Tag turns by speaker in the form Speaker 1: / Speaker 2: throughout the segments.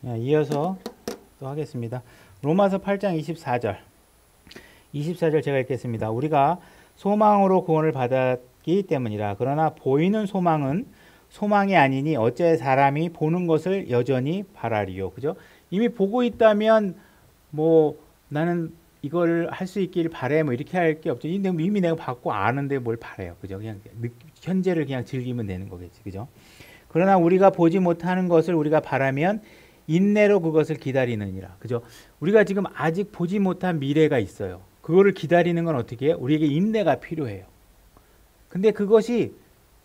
Speaker 1: 이어서 또 하겠습니다. 로마서 8장 24절. 24절 제가 읽겠습니다. 우리가 소망으로 구원을 받았기 때문이라. 그러나 보이는 소망은 소망이 아니니 어째 사람이 보는 것을 여전히 바라리요. 그죠? 이미 보고 있다면 뭐 나는 이걸 할 수 있길 바래 뭐 이렇게 할 게 없죠. 이미 내가 받고 아는데 뭘 바래요. 그죠? 그냥 현재를 그냥 즐기면 되는 거겠지. 그죠? 그러나 우리가 보지 못하는 것을 우리가 바라면 인내로 그것을 기다리느니라. 그죠? 우리가 지금 아직 보지 못한 미래가 있어요. 그거를 기다리는 건 어떻게 해요? 우리에게 인내가 필요해요. 근데 그것이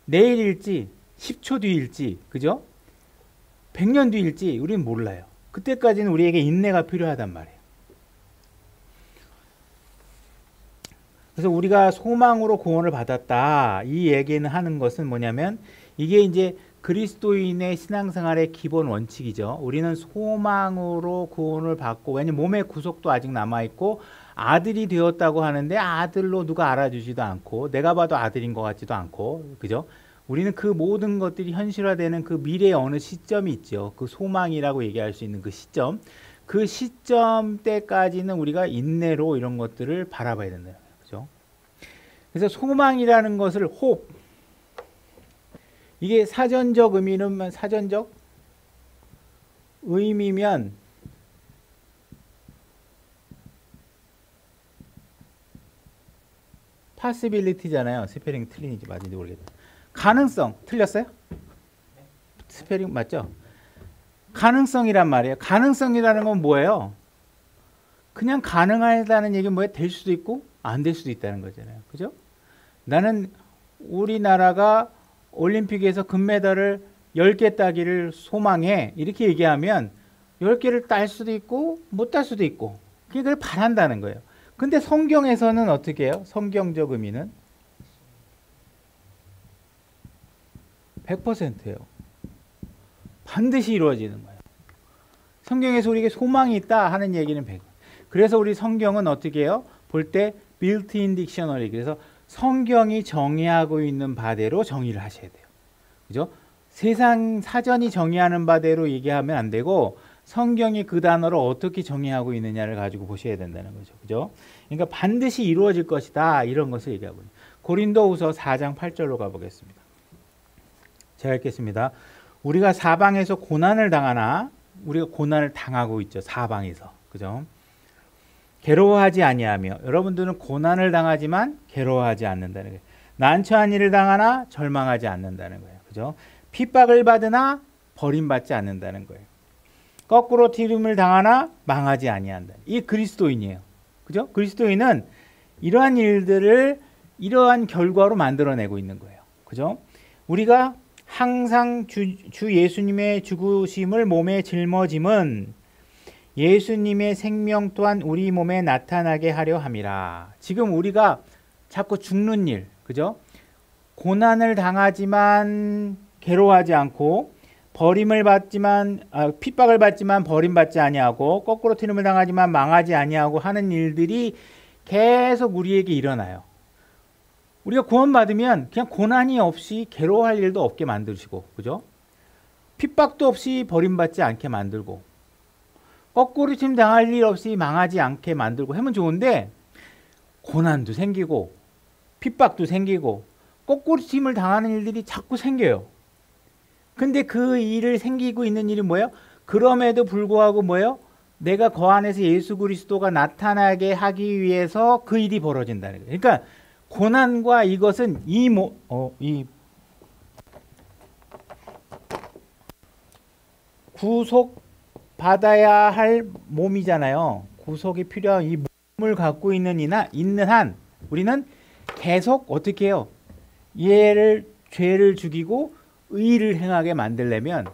Speaker 1: 내일일지 10초 뒤일지, 그죠? 100년 뒤일지 우리는 몰라요. 그때까지는 우리에게 인내가 필요하단 말이에요. 그래서 우리가 소망으로 구원을 받았다. 이 얘기는 하는 것은 뭐냐면 이게 이제 그리스도인의 신앙생활의 기본 원칙이죠. 우리는 소망으로 구원을 받고, 왜냐면 몸의 구속도 아직 남아있고 아들이 되었다고 하는데 아들로 누가 알아주지도 않고 내가 봐도 아들인 것 같지도 않고, 그죠? 우리는 그 모든 것들이 현실화되는 그 미래의 어느 시점이 있죠. 그 소망이라고 얘기할 수 있는 그 시점. 그 시점 때까지는 우리가 인내로 이런 것들을 바라봐야 된다. 그죠? 그래서 소망이라는 것을 이게 사전적 의미는 사전적 의미면 possibility잖아요. 스페링 틀리는지 맞은지 모르겠다. 가능성 틀렸어요? 스페링 맞죠? 가능성이란 말이에요. 가능성이라는 건 뭐예요? 그냥 가능하다는 얘기는 뭐예요? 될 수도 있고 안 될 수도 있다는 거잖아요. 그죠? 나는 우리나라가 올림픽에서 금메달을 10개 따기를 소망해. 이렇게 얘기하면 10개를 딸 수도 있고 못 딸 수도 있고 그걸 바란다는 거예요. 근데 성경에서는 어떻게 해요? 성경적 의미는 100%예요. 반드시 이루어지는 거예요. 성경에서 우리에게 소망이 있다 하는 얘기는 100%. 그래서 우리 성경은 어떻게 해요? 볼 때 built-in dictionary. 그래서 성경이 정의하고 있는 바대로 정의를 하셔야 돼요. 그죠? 세상 사전이 정의하는 바대로 얘기하면 안 되고 성경이 그 단어를 어떻게 정의하고 있느냐를 가지고 보셔야 된다는 거죠. 그죠? 그러니까 반드시 이루어질 것이다. 이런 것을 얘기하고 있는. 고린도후서 4장 8절로 가보겠습니다. 제가 읽겠습니다. 우리가 사방에서 고난을 당하나 우리가 고난을 당하고 있죠. 사방에서. 그죠? 괴로워하지 아니하며 여러분들은 고난을 당하지만 괴로워하지 않는다는 거예요. 난처한 일을 당하나 절망하지 않는다는 거예요. 그죠? 핍박을 받으나 버림받지 않는다는 거예요. 거꾸로 튀김을 당하나 망하지 아니한다. 이 그리스도인이에요. 그죠? 그리스도인은 이러한 일들을 이러한 결과로 만들어내고 있는 거예요. 그죠? 우리가 항상 주 예수님의 죽으심을 몸에 짊어짐은 예수님의 생명 또한 우리 몸에 나타나게 하려 함이라. 지금 우리가 자꾸 죽는 일, 그죠? 고난을 당하지만 괴로워하지 않고 버림을 받지만 핍박을 받지만 버림받지 아니하고 거꾸로 튀김을 당하지만 망하지 아니하고 하는 일들이 계속 우리에게 일어나요. 우리가 구원받으면 그냥 고난이 없이 괴로워할 일도 없게 만드시고, 그죠? 핍박도 없이 버림받지 않게 만들고, 거꾸로 튀김 당할 일 없이 망하지 않게 만들고 하면 좋은데 고난도 생기고 핍박도 생기고 거꾸로 튀김을 당하는 일들이 자꾸 생겨요. 근데 그 일을 생기고 있는 일이 뭐예요? 그럼에도 불구하고 뭐예요? 내가 그 안에서 예수 그리스도가 나타나게 하기 위해서 그 일이 벌어진다는 거예요. 그러니까 고난과 이것은 구속 받아야 할 몸이잖아요. 구속이 필요한 이 몸을 갖고 있는 한 우리는 계속 어떻게 해요? 얘를 죄를 죽이고 의를 행하게 만들려면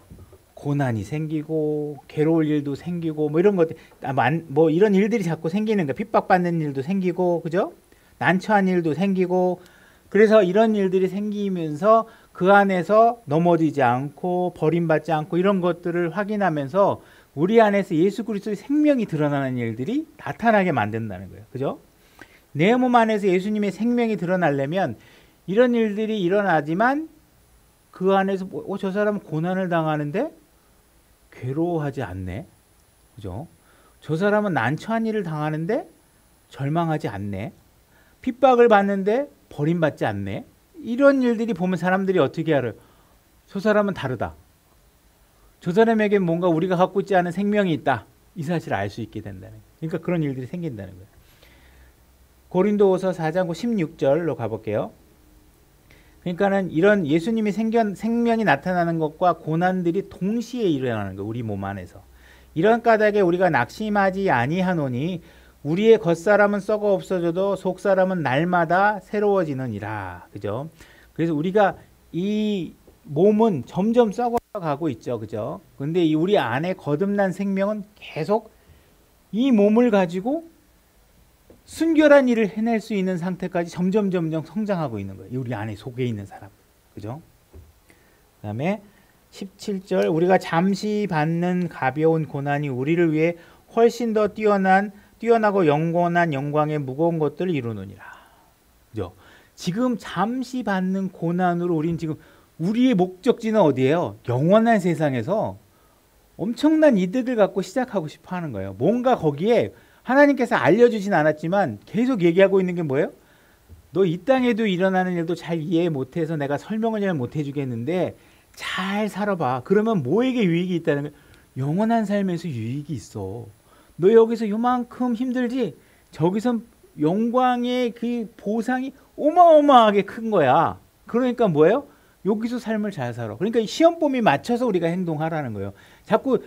Speaker 1: 고난이 생기고 괴로울 일도 생기고 뭐 이런 것들 뭐 이런 일들이 자꾸 생기는 거야. 핍박받는 일도 생기고, 그죠? 난처한 일도 생기고, 그래서 이런 일들이 생기면서 그 안에서 넘어지지 않고 버림받지 않고 이런 것들을 확인하면서 우리 안에서 예수 그리스도의 생명이 드러나는 일들이 나타나게 만든다는 거예요. 그죠? 내 몸 안에서 예수님의 생명이 드러나려면 이런 일들이 일어나지만 그 안에서 저 사람은 고난을 당하는데 괴로워하지 않네. 그죠? 저 사람은 난처한 일을 당하는데 절망하지 않네. 핍박을 받는데 버림받지 않네. 이런 일들이 보면 사람들이 어떻게 알아요? 저 사람은 다르다. 저 사람에게 뭔가 우리가 갖고 있지 않은 생명이 있다. 이 사실을 알 수 있게 된다는 거예요. 그러니까 그런 일들이 생긴다는 거예요. 고린도후서 4장 16절로 가볼게요. 그러니까는 이런 예수님이 생명이 나타나는 것과 고난들이 동시에 일어나는 거예요. 우리 몸 안에서. 이런 까닭에 우리가 낙심하지 아니하노니 우리의 겉사람은 썩어 없어져도 속사람은 날마다 새로워지느니라. 그죠? 그래서 우리가 이 몸은 점점 썩어가고 있죠. 그죠? 근데 이 우리 안에 거듭난 생명은 계속 이 몸을 가지고 순결한 일을 해낼 수 있는 상태까지 점점 성장하고 있는 거예요. 우리 안에 속에 있는 사람. 그죠? 그 다음에 17절 우리가 잠시 받는 가벼운 고난이 우리를 위해 훨씬 더 뛰어나고 영원한 영광의 무거운 것들을 이루느니라. 그죠? 지금 잠시 받는 고난으로 우린 지금 우리의 목적지는 어디예요? 영원한 세상에서 엄청난 이득을 갖고 시작하고 싶어 하는 거예요. 뭔가 거기에 하나님께서 알려주진 않았지만 계속 얘기하고 있는 게 뭐예요? 너 이 땅에도 일어나는 일도 잘 이해 못해서 내가 설명을 잘 못해주겠는데 잘 살아봐. 그러면 뭐에게 유익이 있다는 거예요? 영원한 삶에서 유익이 있어. 너 여기서 요만큼 힘들지? 저기서 영광의 그 보상이 어마어마하게 큰 거야. 그러니까 뭐예요? 여기서 삶을 잘 살아. 그러니까 시험범위 맞춰서 우리가 행동하라는 거예요. 자꾸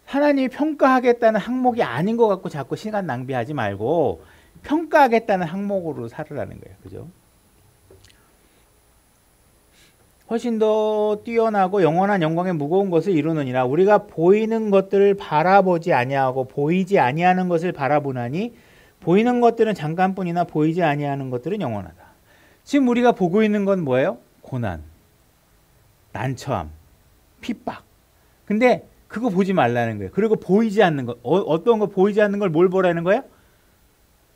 Speaker 1: 하나님이 평가하겠다는 항목이 아닌 것 같고 자꾸 시간 낭비하지 말고 평가하겠다는 항목으로 살으라는 거예요. 그죠? 훨씬 더 뛰어나고 영원한 영광의 무거운 것을 이루느니라. 우리가 보이는 것들을 바라보지 아니하고 보이지 아니하는 것을 바라보나니 보이는 것들은 잠깐뿐이나 보이지 아니하는 것들은 영원하다. 지금 우리가 보고 있는 건 뭐예요? 고난, 난처함, 핍박. 근데 그거 보지 말라는 거예요. 그리고 보이지 않는 것, 어떤 거 보이지 않는 걸 뭘 보라는 거예요?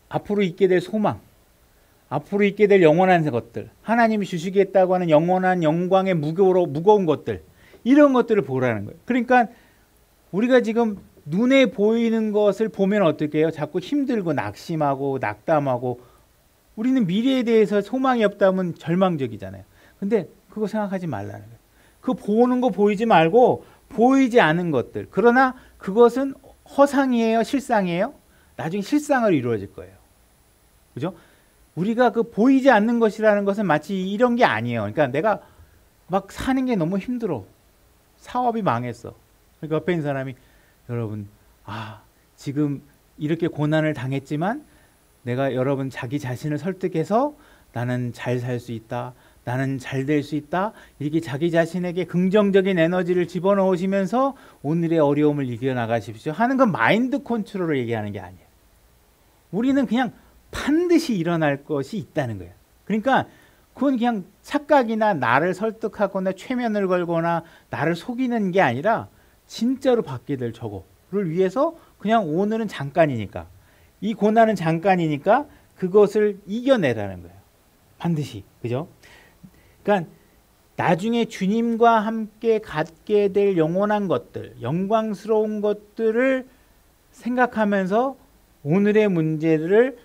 Speaker 1: 앞으로 있게 될 소망, 앞으로 있게 될 영원한 것들, 하나님이 주시겠다고 하는 영원한 영광의 무거운 것들, 이런 것들을 보라는 거예요. 그러니까 우리가 지금 눈에 보이는 것을 보면 어떻게 해요? 자꾸 힘들고 낙심하고 낙담하고 우리는 미래에 대해서 소망이 없다면 절망적이잖아요. 근데 그거 생각하지 말라는 거예요. 그 보는 거 보이지 말고 보이지 않은 것들. 그러나 그것은 허상이에요? 실상이에요? 나중에 실상으로 이루어질 거예요. 그죠? 우리가 그 보이지 않는 것이라는 것은 마치 이런 게 아니에요. 그러니까 내가 막 사는 게 너무 힘들어. 사업이 망했어. 그러니까 옆에 있는 사람이 여러분, 지금 이렇게 고난을 당했지만 내가 여러분 자기 자신을 설득해서 나는 잘 살 수 있다. 나는 잘 될 수 있다. 이렇게 자기 자신에게 긍정적인 에너지를 집어넣으시면서 오늘의 어려움을 이겨나가십시오 하는 건 마인드 컨트롤을 얘기하는 게 아니에요. 우리는 그냥 반드시 일어날 것이 있다는 거예요. 그러니까 그건 그냥 착각이나 나를 설득하거나 최면을 걸거나 나를 속이는 게 아니라 진짜로 받게 될 저거를 위해서 그냥 오늘은 잠깐이니까 이 고난은 잠깐이니까 그것을 이겨내라는 거예요. 반드시. 그죠? 그러니까 나중에 주님과 함께 갖게 될 영원한 것들, 영광스러운 것들을 생각하면서 오늘의 문제들을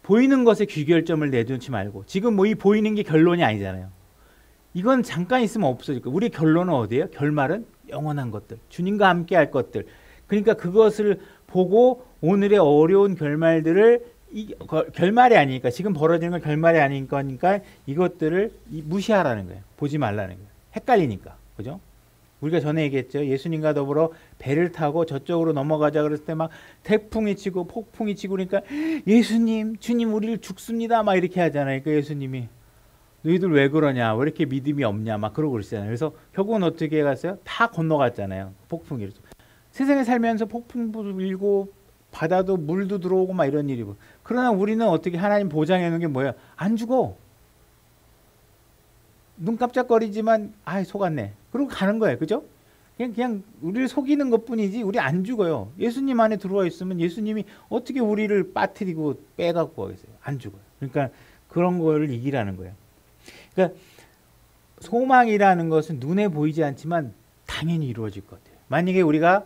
Speaker 1: 보이는 것에 귀결점을 내두지 말고 지금 뭐 이 보이는 게 결론이 아니잖아요. 이건 잠깐 있으면 없어질 거예요. 우리의 결론은 어디예요? 결말은 영원한 것들, 주님과 함께 할 것들. 그러니까 그것을 보고 오늘의 어려운 결말들을 결말이 아니니까 지금 벌어지는 건 결말이 아니니까 이것들을 무시하라는 거예요. 보지 말라는 거예요. 헷갈리니까. 그죠? 우리가 전에 얘기했죠. 예수님과 더불어 배를 타고 저쪽으로 넘어가자 그랬을 때 막 태풍이 치고 폭풍이 치고 그러니까 예수님, 주님 우리를 죽습니다. 막 이렇게 하잖아요. 그러니까 예수님이 너희들 왜 그러냐? 왜 이렇게 믿음이 없냐? 막 그러고 그러잖아요. 그래서 결국은 어떻게 갔어요? 다 건너갔잖아요. 폭풍이. 세상에 살면서 폭풍도 일고 바다도 물도 들어오고 막 이런 일이고. 그러나 우리는 어떻게 하나님 보장해 놓은 게 뭐예요? 안 죽어. 눈 깜짝거리지만 속았네. 그러고 가는 거예요. 그죠? 그냥 우리를 속이는 것뿐이지 우리 안 죽어요. 예수님 안에 들어와 있으면 예수님이 어떻게 우리를 빠뜨리고 빼갖고 가겠어요. 안 죽어요. 그러니까 그런 걸 이기라는 거예요. 그러니까 소망이라는 것은 눈에 보이지 않지만 당연히 이루어질 것 같아요. 만약에 우리가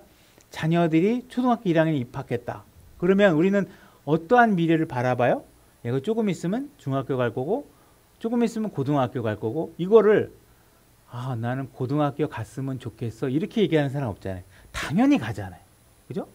Speaker 1: 자녀들이 초등학교 1학년에 입학했다. 그러면 우리는 어떠한 미래를 바라봐요? 얘가 조금 있으면 중학교 갈 거고 조금 있으면 고등학교 갈 거고 이거를 나는 고등학교 갔으면 좋겠어 이렇게 얘기하는 사람 없잖아요. 당연히 가잖아요. 그죠?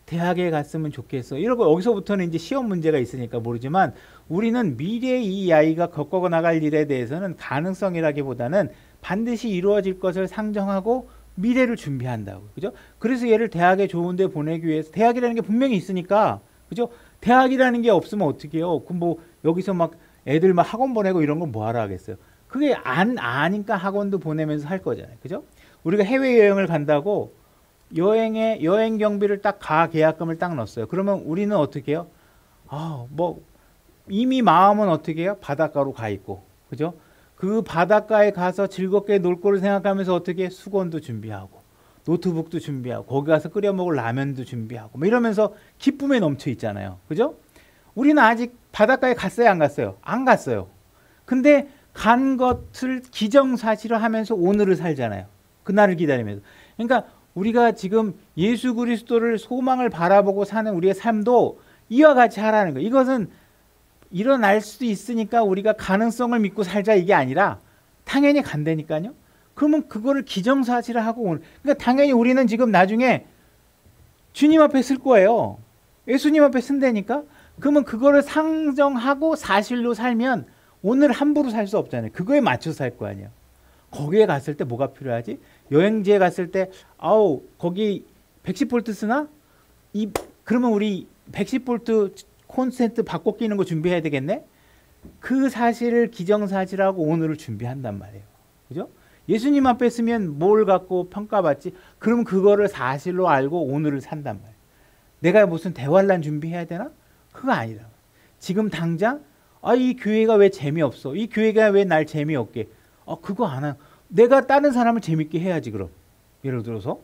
Speaker 1: 대학에 갔으면 좋겠어 이러고 여기서부터는 이제 시험 문제가 있으니까 모르지만 우리는 미래에 이 아이가 겪어 나갈 일에 대해서는 가능성이라기보다는 반드시 이루어질 것을 상정하고 미래를 준비한다고. 그죠? 그래서 얘를 대학에 좋은 데 보내기 위해서 대학이라는 게 분명히 있으니까 그죠? 대학이라는 게 없으면 어떻게 해요? 그럼 뭐 여기서 막 애들 막 학원 보내고 이런 건 뭐 하러 하겠어요? 그게 아니까 학원도 보내면서 할 거잖아요. 그죠? 우리가 해외여행을 간다고 여행 경비를 딱 계약금을 딱 넣었어요. 그러면 우리는 어떻게 해요? 뭐 이미 마음은 어떻게 해요? 바닷가로 가 있고. 그죠? 그 바닷가에 가서 즐겁게 놀 거를 생각하면서 어떻게 수건도 준비하고 노트북도 준비하고 거기 가서 끓여 먹을 라면도 준비하고 뭐 이러면서 기쁨에 넘쳐 있잖아요. 그죠? 우리는 아직 바닷가에 갔어요, 안 갔어요? 안 갔어요. 근데 간 것을 기정사실화하면서 오늘을 살잖아요. 그날을 기다리면서. 그러니까 우리가 지금 예수 그리스도를 소망을 바라보고 사는 우리의 삶도 이와 같이 하라는 거예요. 이것은 일어날 수도 있으니까 우리가 가능성을 믿고 살자 이게 아니라 당연히 간다니까요. 그러면 그거를 기정사실화하고 그러니까 당연히 우리는 지금 나중에 주님 앞에 쓸 거예요. 예수님 앞에 쓴다니까. 그러면 그거를 상정하고 사실로 살면 오늘 함부로 살 수 없잖아요. 그거에 맞춰서 살 거 아니에요. 거기에 갔을 때 뭐가 필요하지? 여행지에 갔을 때 거기 110V 쓰나? 그러면 우리 110V 콘센트 바꿔 끼는 거 준비해야 되겠네? 그 사실을 기정사실하고 오늘을 준비한단 말이에요. 그죠? 예수님 앞에 쓰면 뭘 갖고 평가받지? 그러면 그거를 사실로 알고 오늘을 산단 말이에요. 내가 무슨 대환란 준비해야 되나? 그거 아니라. 지금 당장 이 교회가 왜 재미없어? 이 교회가 왜 날 재미없게? 그거 안 하. 내가 다른 사람을 재밌게 해야지 그럼. 예를 들어서.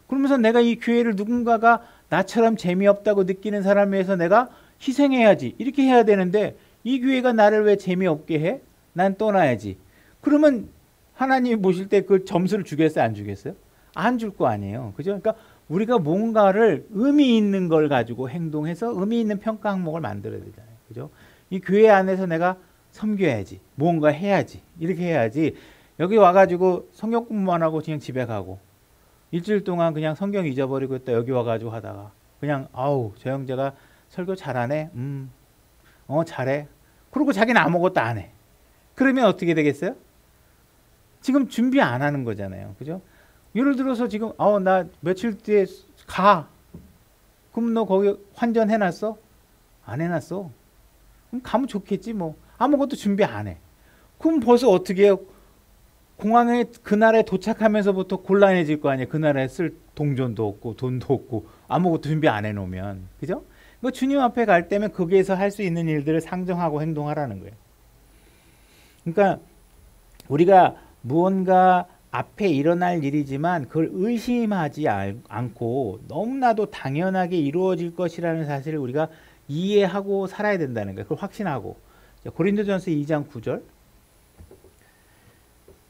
Speaker 1: 그러면서 내가 이 교회를 누군가가 나처럼 재미없다고 느끼는 사람에 의해서 내가 희생해야지. 이렇게 해야 되는데 이 교회가 나를 왜 재미없게 해? 난 떠나야지. 그러면 하나님이 보실 때 그 점수를 주겠어요? 안 주겠어요? 안 줄 거 아니에요. 그죠? 그러니까 우리가 뭔가를 의미 있는 걸 가지고 행동해서 의미 있는 평가 항목을 만들어야 되잖아요. 그죠? 이 교회 안에서 내가 섬겨야지. 뭔가 해야지. 이렇게 해야지. 여기 와가지고 성경 공부만 하고 그냥 집에 가고 일주일 동안 그냥 성경 잊어버리고 있다 여기 와가지고 하다가 그냥 저 형제가 설교 잘하네. 잘해. 그리고 자기는 아무것도 안 해. 그러면 어떻게 되겠어요? 지금 준비 안 하는 거잖아요. 그죠? 예를 들어서 지금 나 며칠 뒤에 가. 그럼 너 거기 환전해놨어? 안 해놨어. 그럼 가면 좋겠지 뭐. 아무것도 준비 안 해. 그럼 벌써 어떻게 해요? 공항에 그날에 도착하면서부터 곤란해질 거 아니에요. 그날에 쓸 동전도 없고 돈도 없고 아무것도 준비 안 해놓으면. 그죠? 주님 앞에 갈 때면 거기에서 할 수 있는 일들을 상정하고 행동하라는 거예요. 그러니까 우리가 무언가 앞에 일어날 일이지만 그걸 의심하지 않고 너무나도 당연하게 이루어질 것이라는 사실을 우리가 이해하고 살아야 된다는 거예요. 그걸 확신하고. 고린도전서 2장 9절.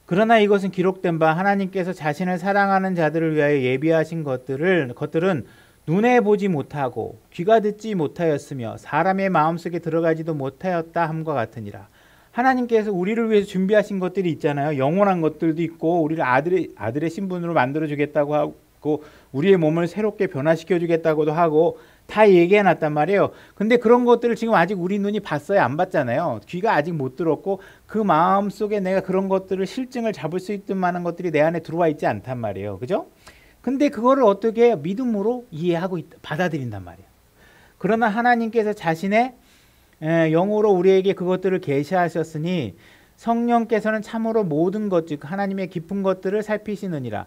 Speaker 1: 그러나 이것은 기록된 바 하나님께서 자신을 사랑하는 자들을 위하여 예비하신 것들은 눈에 보지 못하고 귀가 듣지 못하였으며 사람의 마음속에 들어가지도 못하였다 함과 같으니라. 하나님께서 우리를 위해서 준비하신 것들이 있잖아요. 영원한 것들도 있고 우리를 아들의 신분으로 만들어주겠다고 하고 우리의 몸을 새롭게 변화시켜주겠다고도 하고 다 얘기해놨단 말이에요. 근데 그런 것들을 지금 아직 우리 눈이 봤어요? 안 봤잖아요. 귀가 아직 못 들었고 그 마음속에 내가 그런 것들을 실증을 잡을 수 있을 만한 것들이 내 안에 들어와 있지 않단 말이에요. 그죠? 근데 그거를 어떻게 믿음으로 이해하고 받아들인단 말이에요. 그러나 하나님께서 자신의 영으로 우리에게 그것들을 계시하셨으니 성령께서는 참으로 모든 것 즉 하나님의 깊은 것들을 살피시느니라.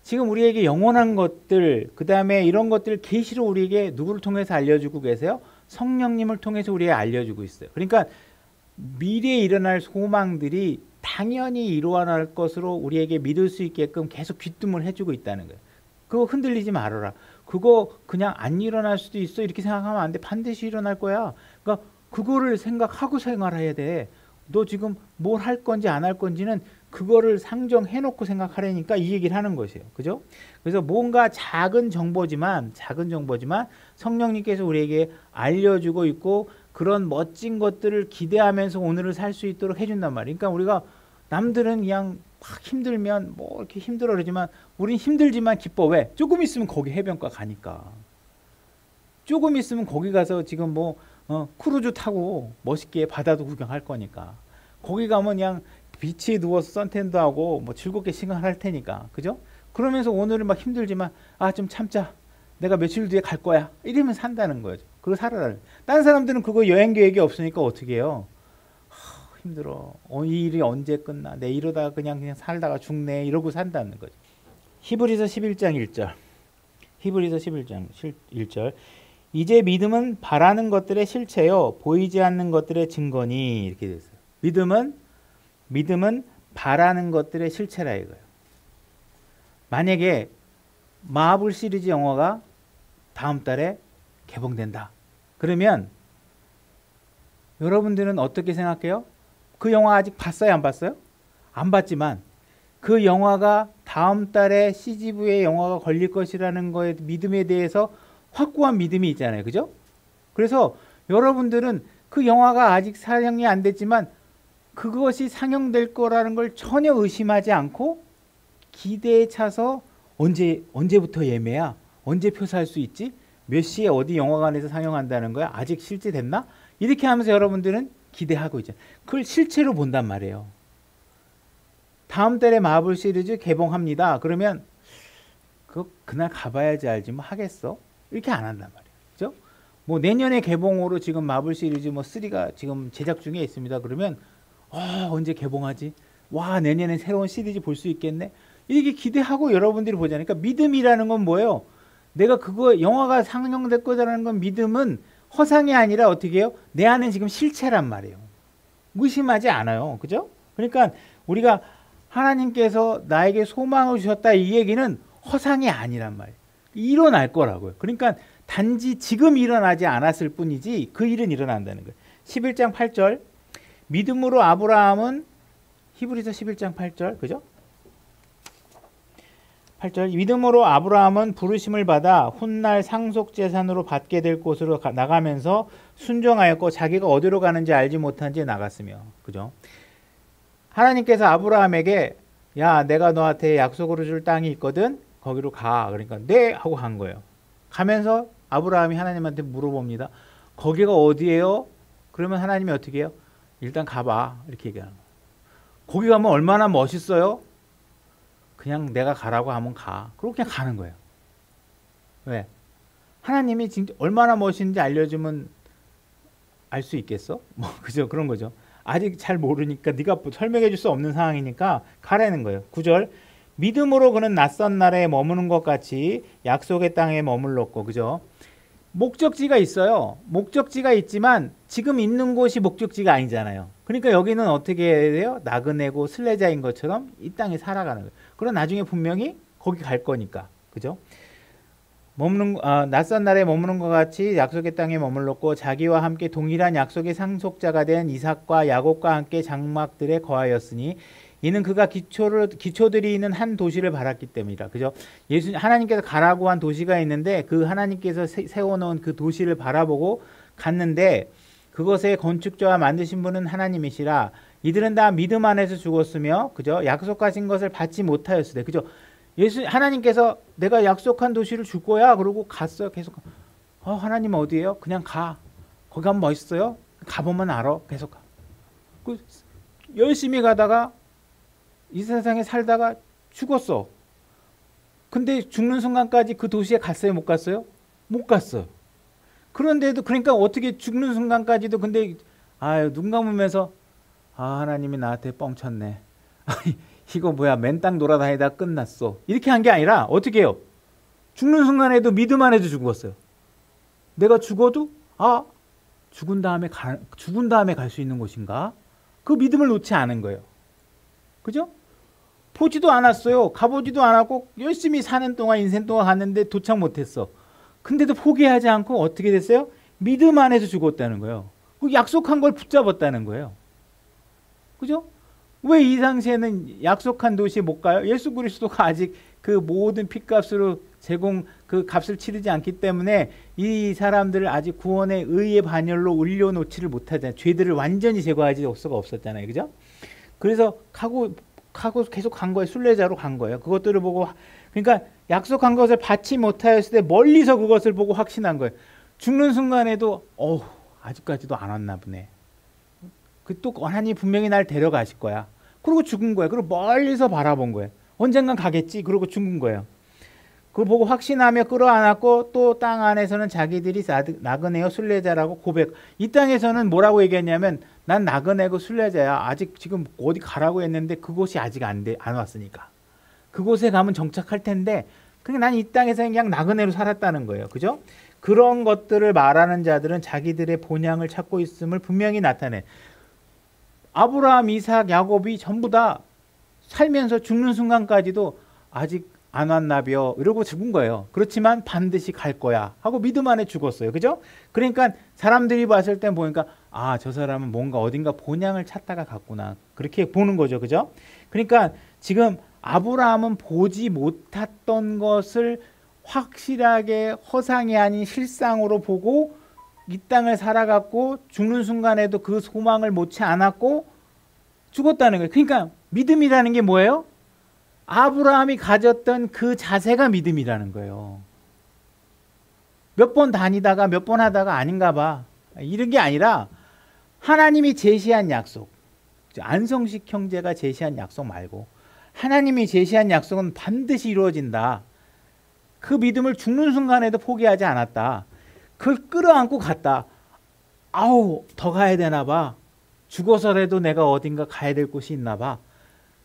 Speaker 1: 지금 우리에게 영원한 것들 그 다음에 이런 것들을 계시로 우리에게 누구를 통해서 알려주고 계세요? 성령님을 통해서 우리에게 알려주고 있어요. 그러니까 미래에 일어날 소망들이 당연히 이루어날 것으로 우리에게 믿을 수 있게끔 계속 귀뜸을 해주고 있다는 거예요. 그거 흔들리지 말아라. 그거 그냥 안 일어날 수도 있어. 이렇게 생각하면 안 돼. 반드시 일어날 거야. 그러니까 그거를 생각하고 생활해야 돼. 너 지금 뭘 할 건지 안 할 건지는 그거를 상정해놓고 생각하려니까 이 얘기를 하는 것이에요. 그죠? 그래서 뭔가 작은 정보지만 성령님께서 우리에게 알려주고 있고 그런 멋진 것들을 기대하면서 오늘을 살 수 있도록 해준단 말이에요. 그러니까 우리가 남들은 그냥 막 힘들면 뭐 이렇게 힘들어 그러지만 우린 힘들지만 기뻐. 왜? 조금 있으면 거기 해변가 가니까. 조금 있으면 거기 가서 지금 뭐 크루즈 타고 멋있게 바다도 구경할 거니까. 거기 가면 그냥 비치에 누워서 선탠도 하고 뭐 즐겁게 시간할 테니까. 그죠? 그러면서 오늘은 막 힘들지만 좀 참자. 내가 며칠 뒤에 갈 거야. 이러면 산다는 거죠. 그거 살아라. 다른 사람들은 그거 여행 계획이 없으니까 어떻게 해요? 힘들어. 이 일이 언제 끝나? 내 이러다가 그냥 살다가 죽네. 이러고 산다는 거죠. 히브리서 11장 1절. 히브리서 11장 1절. 이제 믿음은 바라는 것들의 실체요 보이지 않는 것들의 증거니. 이렇게 됐어요. 믿음은 바라는 것들의 실체라 이거예요. 만약에 마블 시리즈 영화가 다음 달에 개봉된다. 그러면 여러분들은 어떻게 생각해요? 그 영화 아직 봤어요? 안 봤어요? 안 봤지만 그 영화가 다음 달에 CGV의 영화가 걸릴 것이라는 거에 믿음에 대해서 확고한 믿음이 있잖아요. 그죠? 그래서 여러분들은 그 영화가 아직 상영이 안 됐지만 그것이 상영될 거라는 걸 전혀 의심하지 않고 기대에 차서 언제부터 예매야? 언제 표 살 수 있지? 몇 시에 어디 영화관에서 상영한다는 거야? 아직 실제 됐나? 이렇게 하면서 여러분들은 기대하고 있죠. 그걸 실체로 본단 말이에요. 다음 달에 마블 시리즈 개봉합니다. 그러면 그날 가봐야지 알지 뭐 하겠어? 이렇게 안 한단 말이에요. 그죠? 뭐 내년에 개봉으로 지금 마블 시리즈 뭐 3가 지금 제작 중에 있습니다. 그러면 언제 개봉하지? 와, 내년에 새로운 시리즈 볼 수 있겠네? 이렇게 기대하고 여러분들이 보잖아요. 그러니까 믿음이라는 건 뭐예요? 내가 그거 영화가 상영될 거라는 건 믿음은 허상이 아니라 어떻게 해요? 내 안에 지금 실체란 말이에요. 의심하지 않아요. 그죠? 그러니까 우리가 하나님께서 나에게 소망을 주셨다 이 얘기는 허상이 아니란 말이에요. 일어날 거라고요. 그러니까 단지 지금 일어나지 않았을 뿐이지 그 일은 일어난다는 거예요. 11장 8절 믿음으로 아브라함은 히브리서 11장 8절 그죠? 8절 믿음으로 아브라함은 부르심을 받아 훗날 상속재산으로 받게 될 곳으로 나가면서 순종하였고 자기가 어디로 가는지 알지 못한 채 나갔으며 그죠? 하나님께서 아브라함에게 야 내가 너한테 약속으로 줄 땅이 있거든 거기로 가. 그러니까 네 하고 간 거예요. 가면서 아브라함이 하나님한테 물어봅니다. 거기가 어디예요? 그러면 하나님이 어떻게 해요? 일단 가봐 이렇게 얘기하는 거예요. 거기 가면 얼마나 멋있어요? 그냥 내가 가라고 하면 가. 그리고 그냥 가는 거예요. 왜? 하나님이 진짜 얼마나 멋있는지 알려주면 알 수 있겠어? 뭐 그죠? 그런 거죠. 아직 잘 모르니까 네가 설명해 줄 수 없는 상황이니까 가라는 거예요. 9절 믿음으로 그는 낯선 나라에 머무는 것 같이 약속의 땅에 머물렀고 그죠? 목적지가 있어요. 목적지가 있지만 지금 있는 곳이 목적지가 아니잖아요. 그러니까 여기는 어떻게 해야 돼요? 나그네고 순례자인 것처럼 이 땅에 살아가는 거예요. 그럼 나중에 분명히 거기 갈 거니까. 그죠? 낯선 나라에 머무는 것 같이 약속의 땅에 머물렀고 자기와 함께 동일한 약속의 상속자가 된 이삭과 야곱과 함께 장막들에 거하였으니 이는 그가 기초들이 있는 한 도시를 바랐기 때문이라. 그죠? 하나님께서 가라고 한 도시가 있는데 그 하나님께서 세워놓은 그 도시를 바라보고 갔는데 그것의 건축자와 만드신 분은 하나님이시라. 이들은 다 믿음 안에서 죽었으며 그죠? 약속하신 것을 받지 못하였으되 그죠? 하나님께서 내가 약속한 도시를 줄 거야. 그러고 갔어요. 계속. 하나님 어디예요? 그냥 가. 거기 가면 멋있어요. 가보면 알아. 계속 가. 열심히 가다가 이 세상에 살다가 죽었어. 근데 죽는 순간까지 그 도시에 갔어요? 못 갔어요? 못 갔어요. 그런데도 그러니까 어떻게 죽는 순간까지도 근데 눈 감으면서 하나님이 나한테 뻥쳤네. 이거 뭐야 맨 땅 돌아다니다 끝났어. 이렇게 한 게 아니라 어떻게 해요? 죽는 순간에도 믿음 안에도 죽었어요. 내가 죽어도 죽은 다음에 갈 수 있는 곳인가? 그 믿음을 놓지 않은 거예요. 그죠? 보지도 않았어요. 가보지도 않았고 열심히 사는 동안 인생 동안 갔는데 도착 못했어. 근데도 포기하지 않고 어떻게 됐어요? 믿음 안에서 죽었다는 거예요. 그 약속한 걸 붙잡았다는 거예요. 그죠? 왜 이 당시에는 약속한 도시에 못 가요? 예수 그리스도가 아직 그 모든 핏값으로 제공 그 값을 치르지 않기 때문에 이 사람들을 아직 구원의 의의 반열로 올려놓지를 못하잖아요. 죄들을 완전히 제거하지 수가 없었잖아요. 그죠? 그래서 가고 계속 간 거예요. 순례자로 간 거예요. 그것들을 보고 그러니까 약속한 것을 받지 못하였을 때 멀리서 그것을 보고 확신한 거예요. 죽는 순간에도 아직까지도 안 왔나 보네. 그 또 하나님 분명히 날 데려가실 거야. 그리고 죽은 거예요. 그리고 멀리서 바라본 거예요. 언젠간 가겠지. 그러고 죽은 거예요. 그걸 보고 확신하며 끌어안았고 또 땅 안에서는 자기들이 나그네요 순례자라고 고백. 이 땅에서는 뭐라고 얘기했냐면 난 나그네고 순례자야. 아직 지금 어디 가라고 했는데 그곳이 아직 안 왔으니까. 그곳에 가면 정착할 텐데 그냥 난 이 땅에서 그냥 나그네로 살았다는 거예요. 그죠? 그런 것들을 말하는 자들은 자기들의 본향을 찾고 있음을 분명히 나타내. 아브라함, 이삭, 야곱이 전부 다 살면서 죽는 순간까지도 아직 안 왔나벼 이러고 죽은 거예요. 그렇지만 반드시 갈 거야 하고 믿음 안에 죽었어요. 그죠? 그러니까 사람들이 봤을 때 보니까 저 사람은 뭔가 어딘가 본향을 찾다가 갔구나. 그렇게 보는 거죠. 그죠? 그러니까 지금 아브라함은 보지 못했던 것을 확실하게 허상이 아닌 실상으로 보고 이 땅을 살아갔고 죽는 순간에도 그 소망을 못치 않았고 죽었다는 거예요. 그러니까 믿음이라는 게 뭐예요? 아브라함이 가졌던 그 자세가 믿음이라는 거예요. 몇 번 다니다가 몇 번 하다가 아닌가 봐. 이런 게 아니라 하나님이 제시한 약속, 안성식 형제가 제시한 약속 말고 하나님이 제시한 약속은 반드시 이루어진다. 그 믿음을 죽는 순간에도 포기하지 않았다. 그걸 끌어안고 갔다. 더 가야 되나 봐. 죽어서라도 내가 어딘가 가야 될 곳이 있나 봐.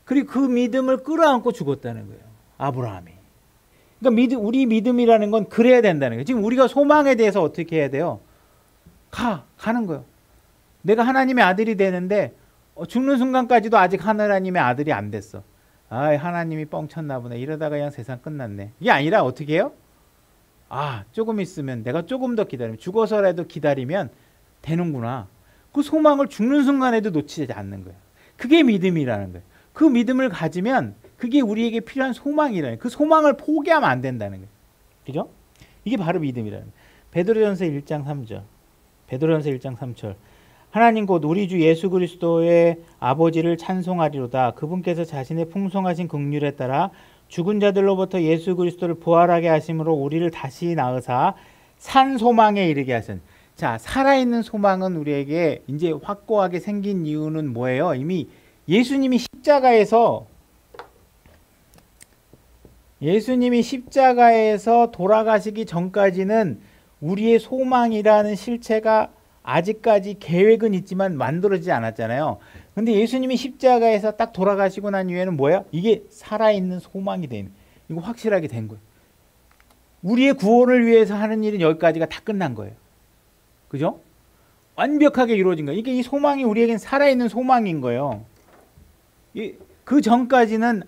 Speaker 1: 그리고 그 믿음을 끌어안고 죽었다는 거예요. 아브라함이. 그러니까 우리 믿음이라는 건 그래야 된다는 거예요. 지금 우리가 소망에 대해서 어떻게 해야 돼요? 가는 거예요. 내가 하나님의 아들이 되는데 죽는 순간까지도 아직 하나님의 아들이 안 됐어. 하나님이 뻥쳤나 보네. 이러다가 그냥 세상 끝났네. 이게 아니라 어떻게 해요? 조금 있으면 내가 조금 더 기다리면 죽어서라도 기다리면 되는구나. 그 소망을 죽는 순간에도 놓치지 않는 거예요. 그게 믿음이라는 거예요. 그 믿음을 가지면 그게 우리에게 필요한 소망이라는 거예요. 그 소망을 포기하면 안 된다는 거예요. 그죠? 이게 바로 믿음이라는 거예요. 베드로전서 1장 3절. 베드로전서 1장 3절. 하나님 곧 우리 주 예수 그리스도의 아버지를 찬송하리로다. 그분께서 자신의 풍성하신 긍휼에 따라 죽은 자들로부터 예수 그리스도를 부활하게 하심으로 우리를 다시 낳으사 산 소망에 이르게 하신. 자, 살아있는 소망은 우리에게 이제 확고하게 생긴 이유는 뭐예요? 이미 예수님이 십자가에서 돌아가시기 전까지는 우리의 소망이라는 실체가 아직까지 계획은 있지만 만들어지지 않았잖아요. 근데 예수님이 십자가에서 딱 돌아가시고 난 이후에는 뭐야? 이게 살아있는 소망이 된, 이거 확실하게 된 거예요. 우리의 구원을 위해서 하는 일은 여기까지가 다 끝난 거예요. 그죠? 완벽하게 이루어진 거예요. 이게 이 소망이 우리에겐 살아있는 소망인 거예요. 그 전까지는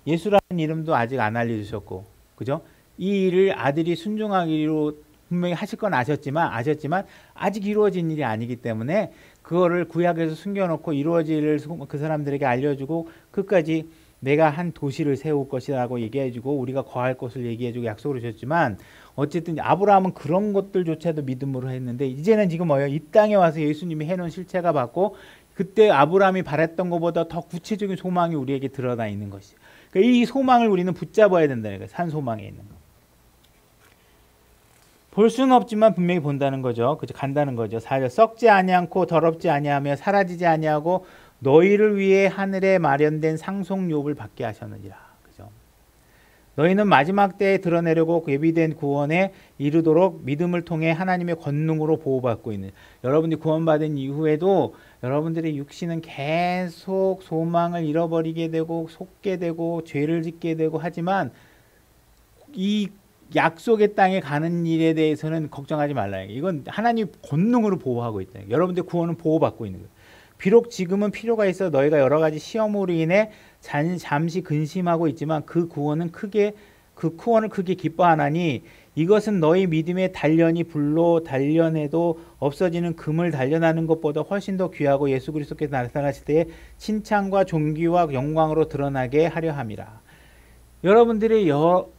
Speaker 1: 예수라는 이름도 아직 안 알려주셨고, 그죠? 이 일을 아들이 순종하기로 분명히 하실 건 아셨지만 아직 이루어진 일이 아니기 때문에 그거를 구약에서 숨겨놓고 이루어질 그 사람들에게 알려주고 끝까지 내가 한 도시를 세울 것이라고 얘기해주고 우리가 거할 것을 얘기해주고 약속을 주셨지만 어쨌든 아브라함은 그런 것들조차도 믿음으로 했는데 이제는 지금 뭐예요? 이 땅에 와서 예수님이 해놓은 실체가 받고 그때 아브라함이 바랬던 것보다 더 구체적인 소망이 우리에게 드러나 있는 것이죠. 그러니까 이 소망을 우리는 붙잡아야 된다는 거예요. 산 소망에 있는 거. 볼 수는 없지만 분명히 본다는 거죠. 그죠? 간다는 거죠. 4절. 썩지 아니하고 더럽지 아니하며 사라지지 아니하고 너희를 위해 하늘에 마련된 상속욕을 받게 하셨느니라. 그죠? 너희는 마지막 때에 드러내려고 예비된 구원에 이르도록 믿음을 통해 하나님의 권능으로 보호받고 있는. 여러분들이 구원받은 이후에도 여러분들의 육신은 계속 소망을 잃어버리게 되고 속게 되고 죄를 짓게 되고 하지만 이 약속의 땅에 가는 일에 대해서는 걱정하지 말라. 이건 하나님 권능으로 보호하고 있다. 여러분들 구원은 보호받고 있는 거예요. 비록 지금은 필요가 있어 너희가 여러 가지 시험으로 인해 잠시 근심하고 있지만 그 구원은 크게 그 구원을 크게 기뻐하나니 이것은 너희 믿음의 단련이 불로 단련해도 없어지는 금을 단련하는 것보다 훨씬 더 귀하고 예수 그리스도께서 나타나실 때에 칭찬과 존귀와 영광으로 드러나게 하려 함이라. 여러분들이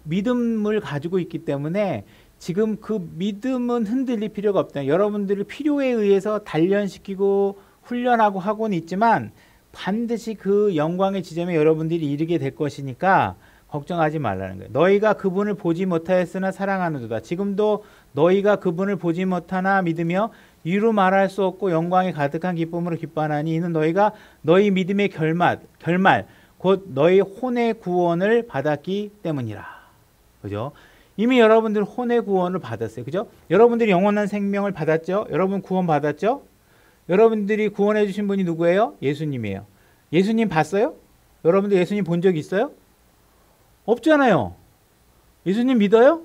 Speaker 1: 믿음을 가지고 있기 때문에 지금 그 믿음은 흔들릴 필요가 없다. 여러분들이 필요에 의해서 단련시키고 훈련하고 하고는 있지만 반드시 그 영광의 지점에 여러분들이 이르게 될 것이니까 걱정하지 말라는 거예요. 너희가 그분을 보지 못하였으나 사랑하는도다. 지금도 너희가 그분을 보지 못하나 믿으며 이루 말할 수 없고 영광이 가득한 기쁨으로 기뻐하나니 이는 너희가 너희 믿음의 결말 곧 너희 혼의 구원을 받았기 때문이라. 그죠? 이미 여러분들 혼의 구원을 받았어요. 그죠? 여러분들이 영원한 생명을 받았죠? 여러분 구원 받았죠? 여러분들이 구원해 주신 분이 누구예요? 예수님이에요. 예수님 봤어요? 여러분들 예수님 본 적 있어요? 없잖아요. 예수님 믿어요?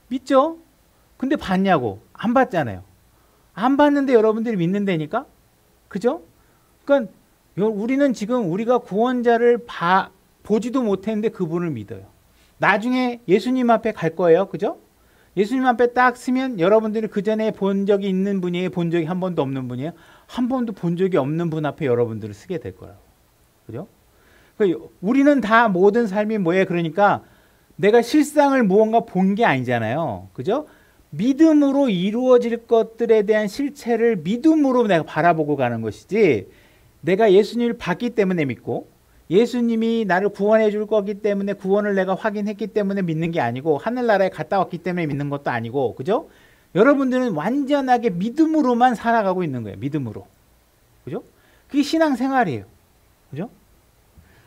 Speaker 1: 믿죠? 근데 봤냐고? 안 봤잖아요. 안 봤는데 여러분들이 믿는다니까? 그죠? 그러니까 우리는 지금 우리가 구원자를 보지도 못했는데 그분을 믿어요. 나중에 예수님 앞에 갈 거예요. 그죠? 예수님 앞에 딱 서면 여러분들이 그 전에 본 적이 있는 분이에요? 본 적이 한 번도 없는 분이에요? 한 번도 본 적이 없는 분 앞에 여러분들을 서게 될 거라고. 그죠? 우리는 다 모든 삶이 뭐예요? 그러니까 내가 실상을 무언가 본 게 아니잖아요. 그죠? 믿음으로 이루어질 것들에 대한 실체를 믿음으로 내가 바라보고 가는 것이지, 내가 예수님을 봤기 때문에 믿고 예수님이 나를 구원해 줄 거기 때문에 구원을 내가 확인했기 때문에 믿는 게 아니고 하늘나라에 갔다 왔기 때문에 믿는 것도 아니고, 그죠? 여러분들은 완전하게 믿음으로만 살아가고 있는 거예요. 믿음으로. 그죠? 그게 신앙생활이에요. 그죠?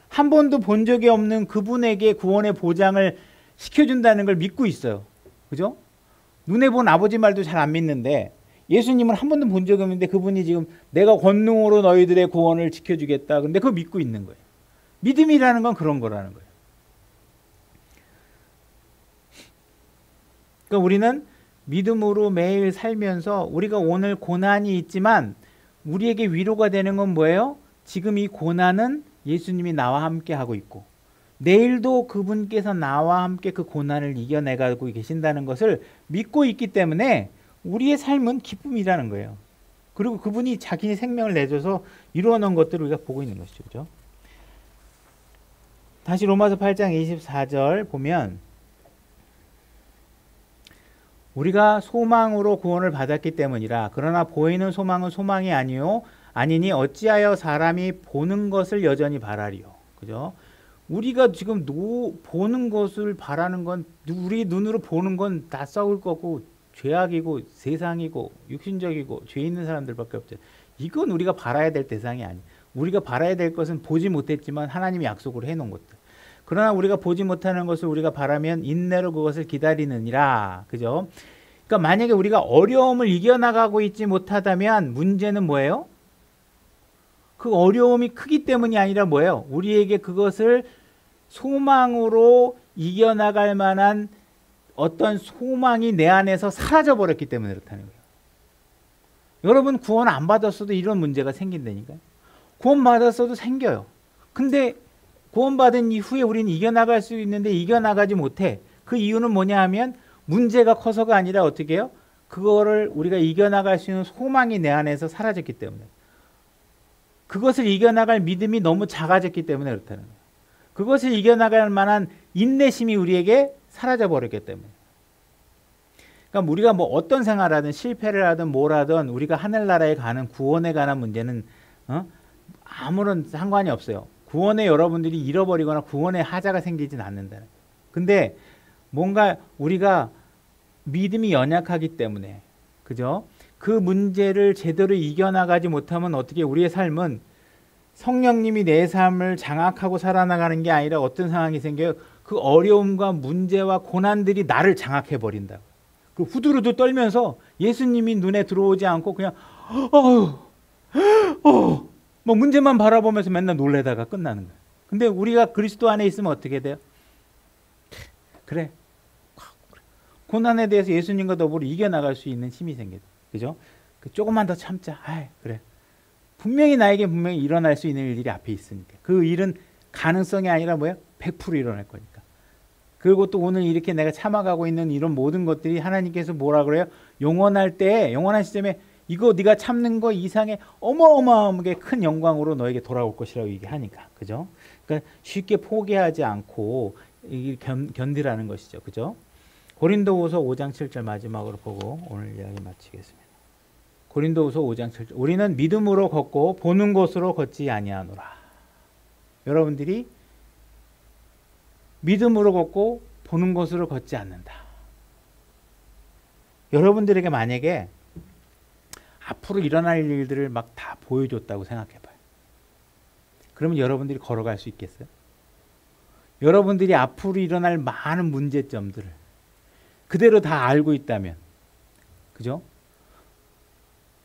Speaker 1: 한 번도 본 적이 없는 그분에게 구원의 보장을 시켜준다는 걸 믿고 있어요. 그죠? 눈에 본 아버지 말도 잘 안 믿는데 예수님은 한 번도 본 적이 없는데 그분이 지금 내가 권능으로 너희들의 구원을 지켜주겠다. 근데 그거 믿고 있는 거예요. 믿음이라는 건 그런 거라는 거예요. 그러니까 우리는 믿음으로 매일 살면서 우리가 오늘 고난이 있지만 우리에게 위로가 되는 건 뭐예요? 지금 이 고난은 예수님이 나와 함께 하고 있고 내일도 그분께서 나와 함께 그 고난을 이겨내가고 계신다는 것을 믿고 있기 때문에 우리의 삶은 기쁨이라는 거예요. 그리고 그분이 자기 생명을 내줘서 이루어놓은 것들을 우리가 보고 있는 것이죠. 그렇죠? 다시 로마서 8장 24절 보면 우리가 소망으로 구원을 받았기 때문이라. 그러나 보이는 소망은 소망이 아니니 어찌하여 사람이 보는 것을 여전히 바라리요. 그죠? 우리가 지금 보는 것을 바라는 건, 우리 눈으로 보는 건 다 썩을 거고 죄악이고 세상이고 육신적이고 죄 있는 사람들밖에 없죠. 이건 우리가 바라야 될 대상이 아니에요. 우리가 바라야 될 것은 보지 못했지만 하나님이 약속으로 해놓은 것들. 그러나 우리가 보지 못하는 것을 우리가 바라면 인내로 그것을 기다리느니라. 그죠? 그러니까 만약에 우리가 어려움을 이겨나가고 있지 못하다면 문제는 뭐예요? 그 어려움이 크기 때문이 아니라 뭐예요? 우리에게 그것을 소망으로 이겨나갈 만한 어떤 소망이 내 안에서 사라져버렸기 때문에 그렇다는 거예요. 여러분 구원 안 받았어도 이런 문제가 생긴다니까요. 구원 받았어도 생겨요. 근데 구원받은 이후에 우리는 이겨나갈 수 있는데 이겨나가지 못해. 그 이유는 뭐냐 하면 문제가 커서가 아니라 어떻게 해요? 그거를 우리가 이겨나갈 수 있는 소망이 내 안에서 사라졌기 때문에. 그것을 이겨나갈 믿음이 너무 작아졌기 때문에 그렇다는 거예요. 그것을 이겨나갈 만한 인내심이 우리에게 사라져버렸기 때문에. 그러니까 우리가 뭐 어떤 생활하든 실패를 하든 뭘 하든 우리가 하늘나라에 가는 구원에 관한 문제는 아무런 상관이 없어요. 구원에 여러분들이 잃어버리거나 구원에 하자가 생기진 않는다. 근데 뭔가 우리가 믿음이 연약하기 때문에, 그죠? 그 문제를 제대로 이겨나가지 못하면 어떻게 우리의 삶은 성령님이 내 삶을 장악하고 살아나가는 게 아니라 어떤 상황이 생겨요? 그 어려움과 문제와 고난들이 나를 장악해버린다. 그 후두루두 떨면서 예수님이 눈에 들어오지 않고 그냥 뭐 문제만 바라보면서 맨날 놀래다가 끝나는 거예요. 근데 우리가 그리스도 안에 있으면 어떻게 돼요? 그래. 고난에 대해서 예수님과 더불어 이겨나갈 수 있는 힘이 생겨요. 그죠? 조금만 더 참자. 그래. 분명히 나에게 분명히 일어날 수 있는 일들이 앞에 있으니까. 그 일은 가능성이 아니라 뭐야? 100% 일어날 거니까. 그리고 또 오늘 이렇게 내가 참아가고 있는 이런 모든 것들이 하나님께서 뭐라 그래요? 영원할 때, 영원한 시점에 이거 네가 참는 거 이상의 어마어마하게 큰 영광으로 너에게 돌아올 것이라고 얘기하니까, 그죠? 그러니까 쉽게 포기하지 않고 이게 견디라는 것이죠, 그죠? 고린도후서 5장 7절 마지막으로 보고 오늘 이야기 마치겠습니다. 고린도후서 5장 7절. 우리는 믿음으로 걷고 보는 것으로 걷지 아니하노라. 여러분들이 믿음으로 걷고 보는 것으로 걷지 않는다. 여러분들에게 만약에 앞으로 일어날 일들을 막 다 보여줬다고 생각해봐요. 그러면 여러분들이 걸어갈 수 있겠어요? 여러분들이 앞으로 일어날 많은 문제점들을 그대로 다 알고 있다면, 그죠?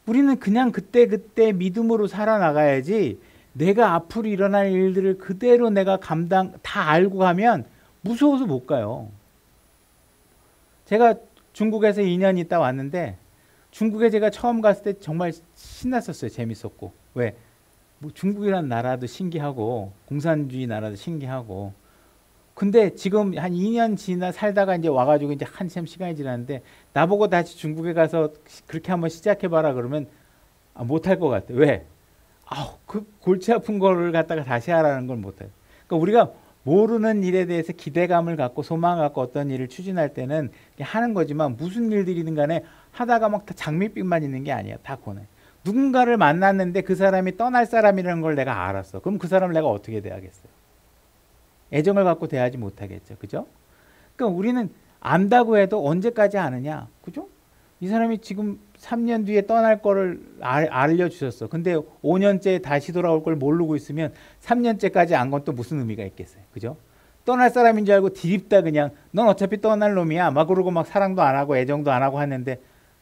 Speaker 1: 우리는 그냥 그때그때 믿음으로 살아나가야지, 내가 앞으로 일어날 일들을 그대로 내가 다 알고 가면 무서워서 못 가요. 제가 중국에서 2년 있다 왔는데, 중국에 제가 처음 갔을 때 정말 신났었어요. 재밌었고. 왜? 뭐 중국이라는 나라도 신기하고 공산주의 나라도 신기하고. 근데 지금 한 2년 지나 살다가 이제 와가지고 이제 한참 시간이 지났는데, 나보고 다시 중국에 가서 그렇게 한번 시작해봐라 그러면 못할 것 같아. 왜? 그 골치 아픈 거를 갖다가 다시 하라는 걸 못해. 그러니까 우리가 모르는 일에 대해서 기대감을 갖고 소망을 갖고 어떤 일을 추진할 때는 하는 거지만, 무슨 일들이든 간에 하다가 막 다 장밋빛만 있는 게 아니야. 다 고뇌. 누군가를 만났는데 그 사람이 떠날 사람이라는 걸 내가 알았어. 그럼 그 사람을 내가 어떻게 대하겠어요? 애정을 갖고 대하지 못하겠죠. 그죠? 그러니까 우리는 안다고 해도 언제까지 아느냐. 그죠? 이 사람이 지금 3년 뒤에 떠날 거를 알려주셨어. 근데 5년째 다시 돌아올 걸 모르고 있으면 3년째까지 안 건 또 무슨 의미가 있겠어요. 그죠? 떠날 사람인 줄 알고 디립다 그냥, 넌 어차피 떠날 놈이야. 막 그러고 막 사랑도 안 하고 애정도 안 하고 하는데,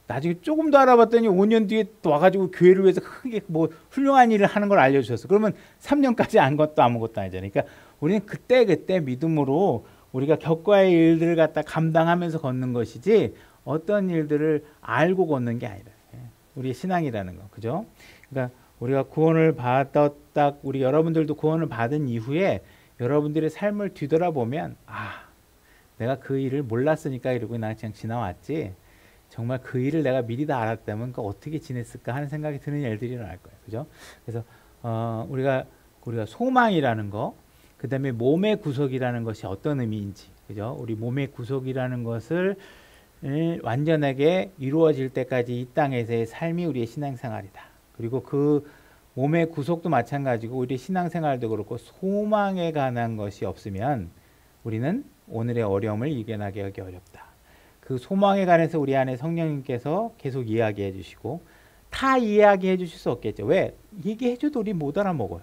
Speaker 1: 나중에 조금 더 알아봤더니 5년 뒤에 또 와가지고 교회를 위해서 크게 뭐 훌륭한 일을 하는 걸 알려주셨어. 그러면 3년까지 안 것도 아무것도 아니잖아요. 그러니까 우리는 그때 믿음으로 우리가 격과의 일들을 갖다 감당하면서 걷는 것이지, 어떤 일들을 알고 걷는 게 아니라, 우리의 신앙이라는 거, 그죠? 그러니까 우리가 구원을 받았다, 우리 여러분들도 구원을 받은 이후에 여러분들의 삶을 뒤돌아보면, 내가 그 일을 몰랐으니까 이러고 나 그냥 지나왔지, 정말 그 일을 내가 미리 다 알았다면 어떻게 지냈을까 하는 생각이 드는 일들이 일어날 거예요, 그죠? 그래서 우리가 소망이라는 거, 그 다음에 몸의 구속이라는 것이 어떤 의미인지, 그죠? 우리 몸의 구속이라는 것을 완전하게 이루어질 때까지 이 땅에서의 삶이 우리의 신앙생활이다. 그리고 그 몸의 구속도 마찬가지고 우리의 신앙생활도 그렇고, 소망에 관한 것이 없으면 우리는 오늘의 어려움을 이겨나게 하기 어렵다. 그 소망에 관해서 우리 안에 성령님께서 계속 이야기해 주시고, 다 이야기해 주실 수 없겠죠. 왜? 얘기해 줘도 우리 못 알아먹어요.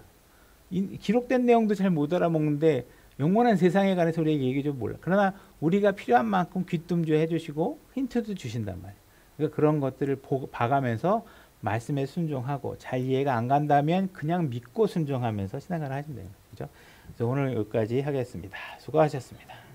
Speaker 1: 기록된 내용도 잘 못 알아먹는데 영원한 세상에 관해서 우리에게 얘기 좀 몰라. 그러나 우리가 필요한 만큼 귀뜸도 해주시고 힌트도 주신단 말이에요. 그러니까 그런 것들을 봐가면서 말씀에 순종하고, 잘 이해가 안 간다면 그냥 믿고 순종하면서 신앙을 하시면 돼요. 그죠? 그래서 오늘 여기까지 하겠습니다. 수고하셨습니다.